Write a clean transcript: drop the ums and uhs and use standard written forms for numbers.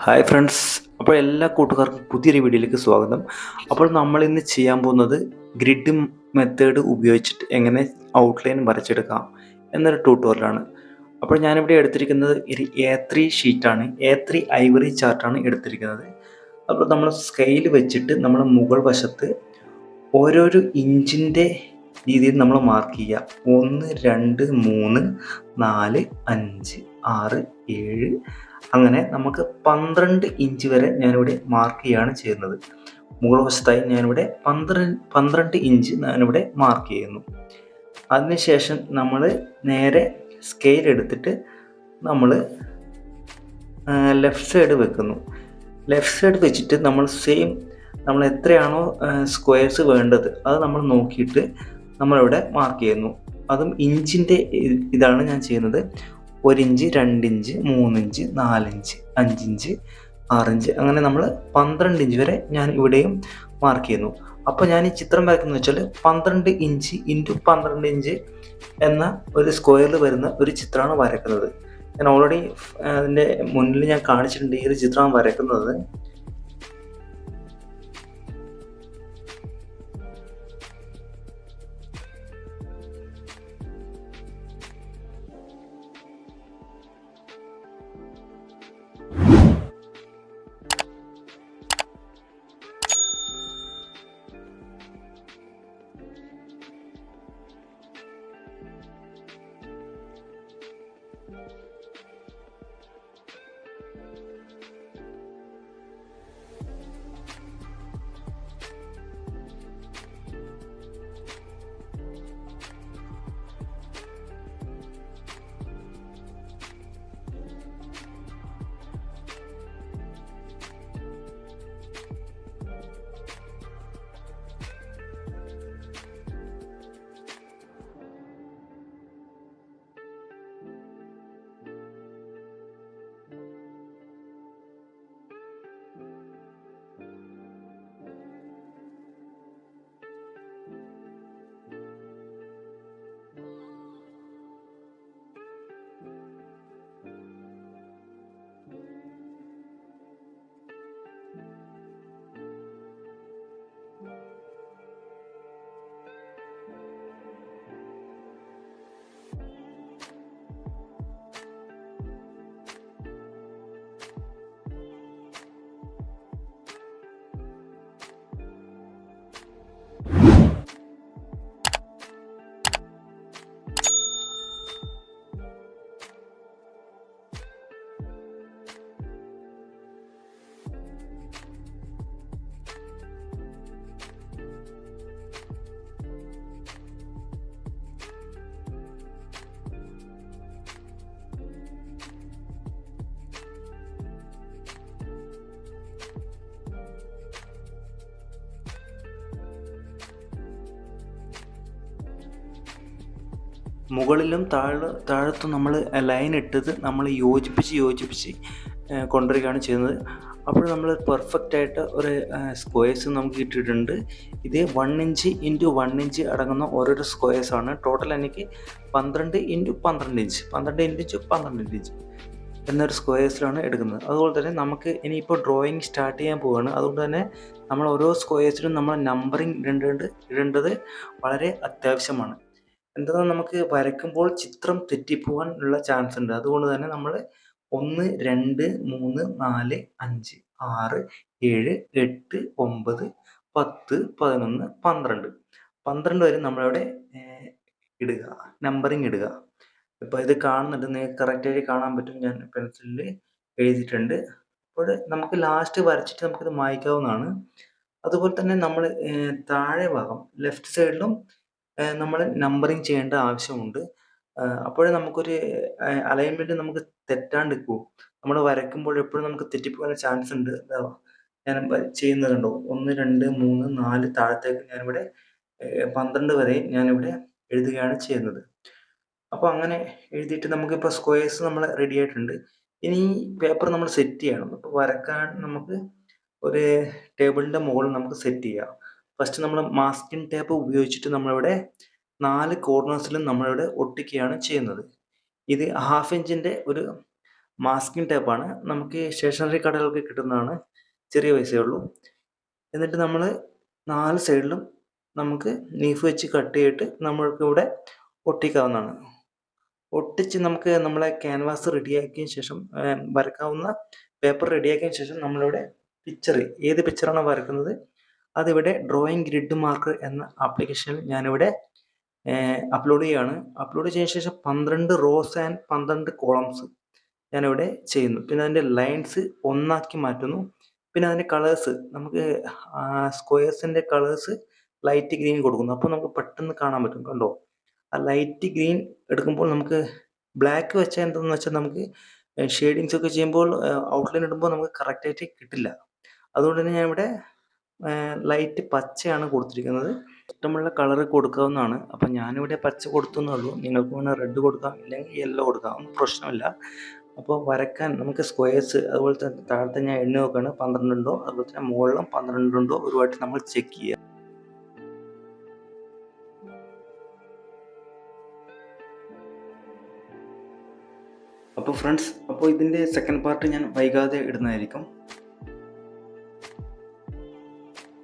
Hi friends. അപ്പോൾ എല്ലാ കൂട്ടുകാർക്കും പുതിയൊരു വീഡിയോയിലേക്ക് സ്വാഗതം. അപ്പോൾ നമ്മൾ ഇന്ന് ചെയ്യാൻ പോകുന്നത് ഗ്രിഡ് മെത്തേഡ് ഉപയോഗിച്ചിട്ട് എങ്ങനെ ഔട്ട്ലൈൻ വരച്ചെടുക്കാം എന്നൊരു ട്യൂട്ടോറിയലാണ്. അപ്പോൾ ഞാനിവിടെ എടുത്തിരിക്കുന്നത് ഒരു A3 ഷീറ്റാണ്. A3 ഐവറി ചാർട്ടാണ് എടുത്തിരിക്കുന്നത്. അപ്പോൾ നമ്മൾ സ്കെയിൽ വെച്ചിട്ട് നമ്മൾ മുകൾ വശത്ത് ഓരോരോ ഇഞ്ചിൻ്റെ രീതിയിൽ നമ്മൾ മാർക്ക് ചെയ്യുക. 1, 2, 3, 4, 5, 6, 7 അങ്ങനെ നമുക്ക് 12 ഇഞ്ച് വരെ ഞാനിവിടെ മാർക്ക് ചെയ്യുകയാണ് ചെയ്യുന്നത്. മുകൾ വശത്തായി ഞാനിവിടെ 12 ഇഞ്ച് ഞാനിവിടെ മാർക്ക് ചെയ്യുന്നു. അതിനുശേഷം നമ്മൾ നേരെ സ്കെയിൽ എടുത്തിട്ട് നമ്മൾ ലെഫ്റ്റ് സൈഡ് വെക്കുന്നു. ലെഫ്റ്റ് സൈഡ് വെച്ചിട്ട് നമ്മൾ എത്രയാണോ സ്ക്വയർസ് വേണ്ടത് അത് നമ്മൾ നോക്കിയിട്ട് നമ്മളിവിടെ മാർക്ക് ചെയ്യുന്നു. അതും ഇഞ്ചിൻ്റെ ഇതാണ് ഞാൻ ചെയ്യുന്നത്. 1 inch, 2 inch, 3 inch, 4 inch, 5 inch, 6 inch അങ്ങനെ നമ്മൾ 12 ഇഞ്ച് വരെ ഞാൻ ഇവിടെയും മാർക്ക് ചെയ്യുന്നു. അപ്പോൾ ഞാൻ ഈ ചിത്രം വരയ്ക്കുന്നത് വെച്ചാൽ 12 ഇഞ്ച് ഇൻറ്റു 12 ഇഞ്ച് എന്ന ഒരു സ്ക്വയറിൽ വരുന്ന ഒരു ചിത്രമാണ് വരയ്ക്കുന്നത്. ഞാൻ ഓൾറെഡി അതിൻ്റെ മുന്നിൽ ഞാൻ കാണിച്ചിട്ടുണ്ട് ഈ ഒരു ചിത്രം വരയ്ക്കുന്നത്. മുകളിലും താഴത്തും നമ്മൾ ലൈൻ ഇട്ടത് നമ്മൾ യോജിപ്പിച്ച് കൊണ്ടുവരികയാണ് ചെയ്യുന്നത്. അപ്പോൾ നമ്മൾ പെർഫെക്റ്റ് ആയിട്ട് ഒരു സ്ക്വയേഴ്സ് നമുക്ക് കിട്ടിയിട്ടുണ്ട്. ഇത് 1 ഇഞ്ച് ഇൻറ്റു 1 ഇഞ്ച് അടങ്ങുന്ന ഓരോരോ സ്ക്വയേഴ്സാണ്. ടോട്ടൽ എനിക്ക് 12 ഇൻറ്റു 12 ഇഞ്ച് 12 ഇഞ്ച് 12 ഇഞ്ച് എന്നൊരു സ്ക്വയേഴ്സിലാണ് എടുക്കുന്നത്. അതുപോലെ തന്നെ നമുക്ക് ഇനിയിപ്പോൾ ഡ്രോയിങ് സ്റ്റാർട്ട് ചെയ്യാൻ പോവുകയാണ്. അതുകൊണ്ട് തന്നെ നമ്മൾ ഓരോ സ്ക്വയേഴ്സിലും നമ്മൾ നമ്പറിങ് ഇടേണ്ടത് വളരെ അത്യാവശ്യമാണ്. എന്തെന്നാൽ നമുക്ക് വരയ്ക്കുമ്പോൾ ചിത്രം തെറ്റിപ്പോകാനുള്ള ചാൻസ് ഉണ്ട്. അതുകൊണ്ട് തന്നെ നമ്മൾ 1, 2, 3, 4, 5, 6, 7, 8, 9, 10, 11, 12 വരെ നമ്മളവിടെ ഇടുക, നമ്പറിങ് ഇടുക. ഇപ്പോൾ ഇത് കാണുന്നുണ്ട്, നിങ്ങൾക്ക് കറക്റ്റായിട്ട് കാണാൻ പറ്റും. ഞാൻ പെൻസിലിൽ എഴുതിയിട്ടുണ്ട്. അപ്പോൾ നമുക്ക് ലാസ്റ്റ് വരച്ചിട്ട് നമുക്കിത് മായ്ക്കാവുന്നതാണ്. അതുപോലെ തന്നെ നമ്മൾ താഴെ ഭാഗം ലെഫ്റ്റ് സൈഡിലും നമ്മൾ നമ്പറിങ് ചെയ്യേണ്ട ആവശ്യമുണ്ട്. അപ്പോഴേ നമുക്കൊരു അലൈൻമെൻറ്റ് നമുക്ക് തെറ്റാണ്ടിരിക്കൂ. നമ്മൾ വരയ്ക്കുമ്പോൾ എപ്പോഴും നമുക്ക് തെറ്റിപ്പോകാൻ ചാൻസ് ഉണ്ട്. ഞാൻ ചെയ്യുന്നത് കണ്ടോ, 1, 2, 3, 4 താഴത്തേക്ക് ഞാനിവിടെ 12 വരെ ഞാനിവിടെ എഴുതുകയാണ് ചെയ്യുന്നത്. അപ്പോൾ അങ്ങനെ എഴുതിയിട്ട് നമുക്കിപ്പോൾ സ്ക്വയേഴ്സ് നമ്മൾ റെഡി ആയിട്ടുണ്ട്. ഇനി പേപ്പർ നമ്മൾ സെറ്റ് ചെയ്യണം. അപ്പോൾ വരക്കാൻ നമുക്ക് ഒരു ടേബിളിൻ്റെ മുകളിൽ നമുക്ക് സെറ്റ് ചെയ്യാം. ഫസ്റ്റ് നമ്മൾ മാസ്കിംഗ് ടേപ്പ് ഉപയോഗിച്ചിട്ട് നമ്മളിവിടെ 4 കോർണേഴ്സിലും നമ്മളിവിടെ ഒട്ടിക്കുകയാണ് ചെയ്യുന്നത്. ഇത് 1/2 ഇഞ്ചിൻ്റെ ഒരു മാസ്കിംഗ് ടേപ്പാണ്. നമുക്ക് സ്റ്റേഷനറി കടകളിലൊക്കെ കിട്ടുന്നതാണ്. ചെറിയ പൈസയേ ഉള്ളൂ. എന്നിട്ട് നമ്മൾ 4 സൈഡിലും നമുക്ക് നീഫ് വെച്ച് കട്ട് ചെയ്തിട്ട് നമ്മൾക്കിവിടെ ഒട്ടിക്കാവുന്നതാണ്. ഒട്ടിച്ച് നമുക്ക് നമ്മളെ ക്യാൻവാസ് റെഡിയാക്കിയ ശേഷം വരക്കാവുന്ന പേപ്പർ റെഡിയാക്കിയ ശേഷം നമ്മളിവിടെ പിക്ചർ, ഏത് പിക്ചറാണോ വരക്കുന്നത് അതിവിടെ ഡ്രോയിങ് ഗ്രിഡ് മാർക്കർ എന്ന ആപ്ലിക്കേഷനിൽ ഞാനിവിടെ അപ്ലോഡ് ചെയ്യുകയാണ്. അപ്ലോഡ് ചെയ്ത ശേഷം 12 റോസ് ആൻഡ് 12 കോളംസ് ഞാനിവിടെ ചെയ്യുന്നു. പിന്നെ അതിൻ്റെ ലൈൻസ് ഒന്നാക്കി മാറ്റുന്നു. പിന്നെ അതിൻ്റെ കളേഴ്സ് നമുക്ക് സ്ക്വയേഴ്സിൻ്റെ കളേഴ്സ് ലൈറ്റ് ഗ്രീൻ കൊടുക്കുന്നു. അപ്പോൾ നമുക്ക് പെട്ടെന്ന് കാണാൻ പറ്റും. കണ്ടോ, ആ ലൈറ്റ് ഗ്രീൻ എടുക്കുമ്പോൾ നമുക്ക് ബ്ലാക്ക് വെച്ചാൽ എന്താണെന്ന് വെച്ചാൽ നമുക്ക് ഷെയ്ഡിങ്സ് ഒക്കെ ചെയ്യുമ്പോൾ ഔട്ട്ലൈൻ ഇടുമ്പോൾ നമുക്ക് കറക്റ്റായിട്ട് കിട്ടില്ല. അതുകൊണ്ട് തന്നെ ഞാനിവിടെ ലൈറ്റ് പച്ചയാണ് കൊടുത്തിരിക്കുന്നത്. ഇഷ്ടമുള്ള കളർ കൊടുക്കാവുന്നതാണ്. അപ്പം ഞാനിവിടെ പച്ച കൊടുത്തു എന്നുള്ളൂ. നിങ്ങൾക്ക് വേണമെങ്കിൽ റെഡ് കൊടുക്കാം, ഇല്ലെങ്കിൽ യെല്ലോ കൊടുക്കാം, ഒന്നും പ്രശ്നമില്ല. അപ്പോൾ വരക്കാൻ നമുക്ക് സ്ക്വയേഴ്സ്, അതുപോലെ തന്നെ താഴത്തെ ഞാൻ എണ്ണി നോക്കുകയാണ് 12 ഉണ്ടോ, അതുപോലെ തന്നെ മുകളിലും 12 ഉണ്ടോ ഒരു വട്ടം നമ്മൾ ചെക്ക് ചെയ്യുക. അപ്പോൾ ഫ്രണ്ട്സ്, അപ്പോൾ ഇതിൻ്റെ സെക്കൻഡ് പാർട്ട് ഞാൻ വൈകാതെ ഇടുന്നതായിരിക്കും.